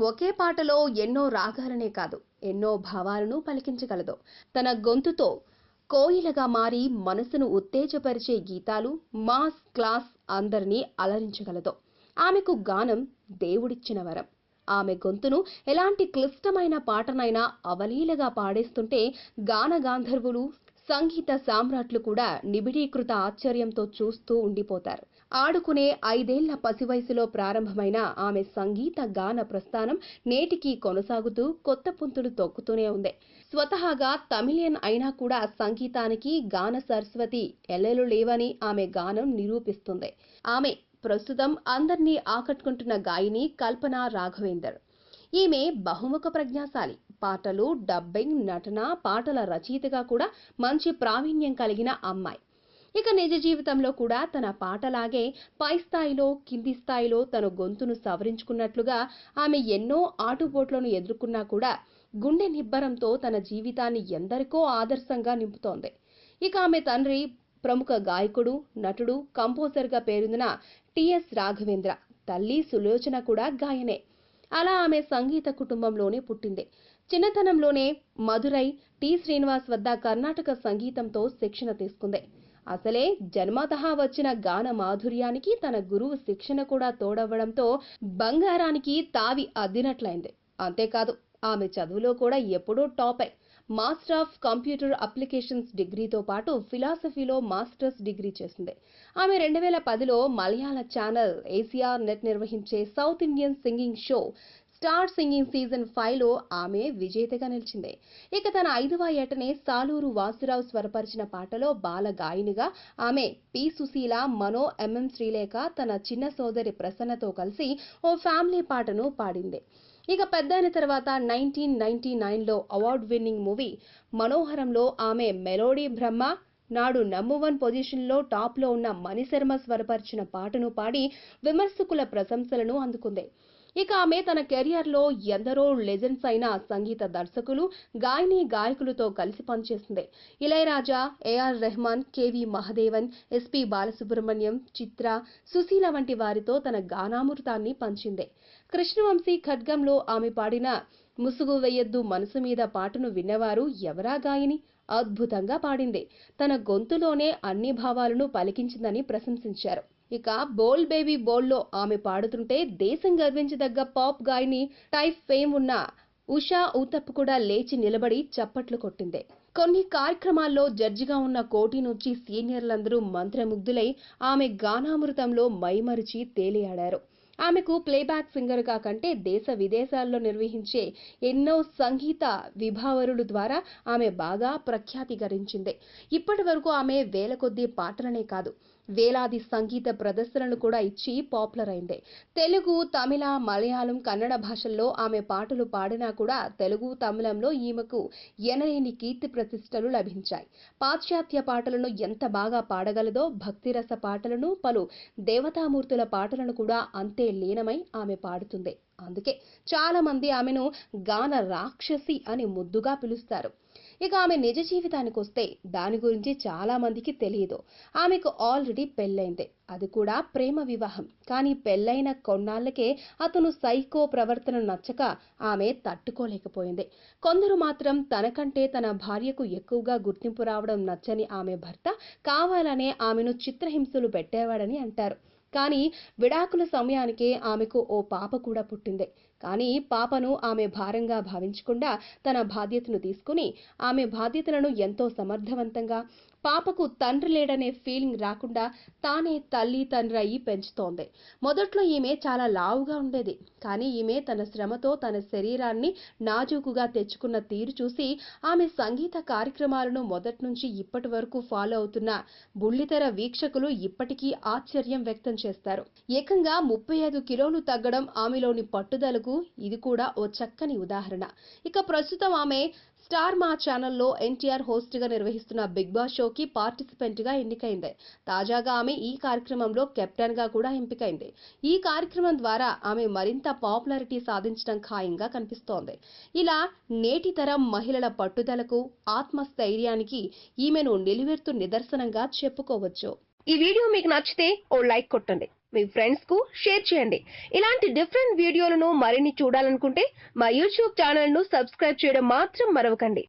ఒకే పాటలో ఎన్నో రాగాలనే కాదు, ఎన్నో భావాలను పలికించగలదు. తన గొంతుతో కోయిలగా మారి మనసును ఉత్తేజపరిచే గీతాలు, మాస్ క్లాస్ అందరినీ అలరించగలదు. ఆమెకు గానం దేవుడిచ్చిన వరం. ఆమె గొంతును ఎలాంటి క్లిష్టమైన పాటనైనా అవలీలగా పాడేస్తుంటే గాన గాంధర్వులు, సంగీత సామ్రాట్లు కూడా నిబిడీకృత ఆశ్చర్యంతో చూస్తూ ఉండిపోతారు. ఆడుకునే 5 ఏళ్ల పసివయసులో ప్రారంభమైన ఆమె సంగీత గాన ప్రస్థానం నేటికీ కొనసాగుతూ కొత్త పుంతులు తొక్కుతూనే ఉంది. స్వతహాగా తమిళియన్ అయినా కూడా సంగీతానికి గాన సరస్వతి ఎల్లలు లేవని ఆమె గానం నిరూపిస్తుంది. ఆమె ప్రస్తుతం అందర్నీ ఆకట్టుకుంటున్న గాయని కల్పన రాఘవేందర్. ఈమె బహుముఖ ప్రజ్ఞాశాలి. పాటలు, డబ్బింగ్, నటన, పాటల రచయితగా కూడా మంచి ప్రావీణ్యం కలిగిన అమ్మాయి. ఇక నిజ జీవితంలో కూడా తన పాటలాగే పై స్థాయిలో, కింది స్థాయిలో తన గొంతును సవరించుకున్నట్లుగా ఆమె ఎన్నో ఆటుపోట్లను ఎదుర్కొన్నా కూడా గుండె నిబ్బరంతో తన జీవితాన్ని ఎందరికో ఆదర్శంగా నింపుతోంది. ఇక ఆమె తండ్రి ప్రముఖ గాయకుడు, నటుడు, కంపోజర్గా పేరొందిన టిఎస్ రాఘవేంద్ర. తల్లి సులోచన కూడా గాయనే. అలా ఆమె సంగీత కుటుంబంలోనే పుట్టింది. చిన్నతనంలోనే మదురై టి. శ్రీనివాస్ వద్ద కర్ణాటక సంగీతంతో శిక్షణ తీసుకుంది. అసలే జన్మతహా వచ్చిన గాన మాధుర్యానికి తన గురువు శిక్షణ కూడా తోడవ్వడంతో బంగారానికి తావి అద్దినట్లయింది. అంతేకాదు, ఆమె చదువులో కూడా ఎప్పుడూ టాపే. మాస్టర్ ఆఫ్ కంప్యూటర్ అప్లికేషన్స్ డిగ్రీతో పాటు ఫిలాసఫీలో మాస్టర్స్ డిగ్రీ చేసింది. ఆమె 2010లో మలయాళ ఛానల్ ఏసియా నెట్ నిర్వహించే South Indian singing show star singing season 5లో ఆమె విజేతగా నిలిచింది. ఇక తన 5వ ఏటనే సాలూరు వాసురావు స్వరపరిచిన పాటలో బాల గాయనిగా ఆమె పి. సుశీల, మనో, ఎంఎం శ్రీలేఖ, తన చిన్న సోదరి ప్రసన్నతో కలిసి ఓ ఫ్యామిలీ పాటను పాడింది. ఇక పెద్దయిన తర్వాత 1999లో అవార్డు విన్నింగ్ మూవీ మనోహరంలో ఆమె మెలోడీ బ్రహ్మ, నాడు నంబర్ 1 పొజిషన్లో టాప్లో ఉన్న మణిశర్మ స్వరపరిచిన పాటను పాడి విమర్శకుల ప్రశంసలను అందుకుంది. ఇక ఆమె తన కెరియర్లో ఎందరో లెజెండ్స్ అయిన సంగీత దర్శకులు, గాయని గాయకులతో కలిసి పనిచేసింది. Ilaiyaraaja, AR Rahman, KV Mahadevan, SP Balasubrahmanyam, Chithra, Susheela వంటి వారితో తన గానామృతాన్ని పంచింది. కృష్ణవంశీ ఖడ్గంలో ఆమె పాడిన ముసుగు వెయ్యొద్దు మనసు మీద పాటను విన్నవారు ఎవరా గాయని, అద్భుతంగా పాడింది, తన గొంతులోనే అన్ని భావాలను పలికించిందని ప్రశంసించారు. ఇక బోల్ బేబీ బోల్లో ఆమె పాడుతుంటే దేశం గర్వించదగ్గ పాప్ గాయని టైప్ ఫేమ్ ఉన్న ఉషా ఊతప్ కూడా లేచి నిలబడి చప్పట్లు కొట్టింది. కొన్ని కార్యక్రమాల్లో జడ్జిగా ఉన్న కోటి నుంచి సీనియర్లందరూ మంత్రముగ్ధులై ఆమె గానామృతంలో మైమరిచి తేలియాడారు. ఆమెకు ప్లేబ్యాక్ సింగర్గా కంటే దేశ విదేశాల్లో నిర్వహించే ఎన్నో సంగీత విభావరుల ద్వారా ఆమె బాగా ప్రఖ్యాతి గరించింది. ఇప్పటి వరకు ఆమె వేల కొద్దీ పాటలనే కాదు, వేలాది సంగీత ప్రదర్శనలు కూడా ఇచ్చి పాపులర్ అయింది. తెలుగు, తమిళ, మలయాళం, కన్నడ భాషల్లో ఆమె పాటలు పాడినా కూడా తెలుగు, తమిళంలో ఈమెకు ఎనలేని కీర్తి ప్రతిష్టలు లభించాయి. పాశ్చాత్య పాటలను ఎంత బాగా పాడగలదో భక్తిరస పాటలను, పలు దేవతామూర్తుల పాటలను కూడా అంతే లీనమై ఆమె పాడుతుంది. అందుకే చాలా మంది ఆమెను గాన రాక్షసి అని ముద్దుగా పిలుస్తారు. ఇక ఆమె నిజ జీవితానికి వస్తే దాని గురించి చాలా మందికి తెలియదు. ఆమెకు ఆల్రెడీ పెళ్ళైంది, అది కూడా ప్రేమ వివాహం. కానీ పెళ్ళైన కొన్నాళ్లకే అతను సైకో ప్రవర్తన నచ్చక ఆమె తట్టుకోలేకపోయింది. కొందరు మాత్రం తనకంటే తన భార్యకు ఎక్కువగా గుర్తింపు రావడం నచ్చని ఆమె భర్త కావాలనే ఆమెను చిత్రహింసలు పెట్టేవాడని అంటారు. కానీ విడాకుల సమయానికే ఆమెకు ఓ పాప కూడా పుట్టింది. కానీ పాపను ఆమె భారంగా భావించకుండా తన బాధ్యతను తీసుకుని ఆమె బాధ్యతలను ఎంతో సమర్థవంతంగా, పాపకు తండ్రి లేడనే ఫీలింగ్ రాకుండా తానే తల్లి తండ్రి అయ్యి పెంచుతోంది. మొదట్లో ఈమె చాలా లావుగా ఉండేది. కానీ ఈమె తన శ్రమతో తన శరీరాన్ని నాజూకుగా తెచ్చుకున్న తీరు చూసి ఆమె సంగీత కార్యక్రమాలను మొదటి నుంచి ఇప్పటి వరకు ఫాలో అవుతున్న బుల్లితెర వీక్షకులు ఇప్పటికీ ఆశ్చర్యం వ్యక్తం చేస్తారు. ఏకంగా 35 కిలోలు తగ్గడం ఆమెలోని పట్టుదలకు ఇది కూడా ఓ చక్కని ఉదాహరణ. ఇక ప్రస్తుతం ఆమె స్టార్ మా ఛానల్లో ఎన్టీఆర్ హోస్ట్ గా నిర్వహిస్తున్న బిగ్ బాస్ షోకి పార్టిసిపెంట్ గా ఎన్నికైంది. తాజాగా ఆమె ఈ కార్యక్రమంలో కెప్టెన్ గా కూడా ఎంపికైంది. ఈ కార్యక్రమం ద్వారా ఆమె మరింత పాపులారిటీ సాధించడం ఖాయంగా కనిపిస్తోంది. ఇలా నేటి తరం మహిళల పట్టుదలకు, ఆత్మస్థైర్యానికి ఈమెను నిలువెత్తు నిదర్శనంగా చెప్పుకోవచ్చు. ఈ వీడియో మీకు నచ్చితే ఓ లైక్ కొట్టండి, మీ ఫ్రెండ్స్ కు షేర్ చేయండి. ఇలాంటి డిఫరెంట్ వీడియోలను మరిన్ని చూడాలనుకుంటే మా యూట్యూబ్ ఛానల్ ను సబ్స్క్రైబ్ చేయడం మాత్రం మరవకండి.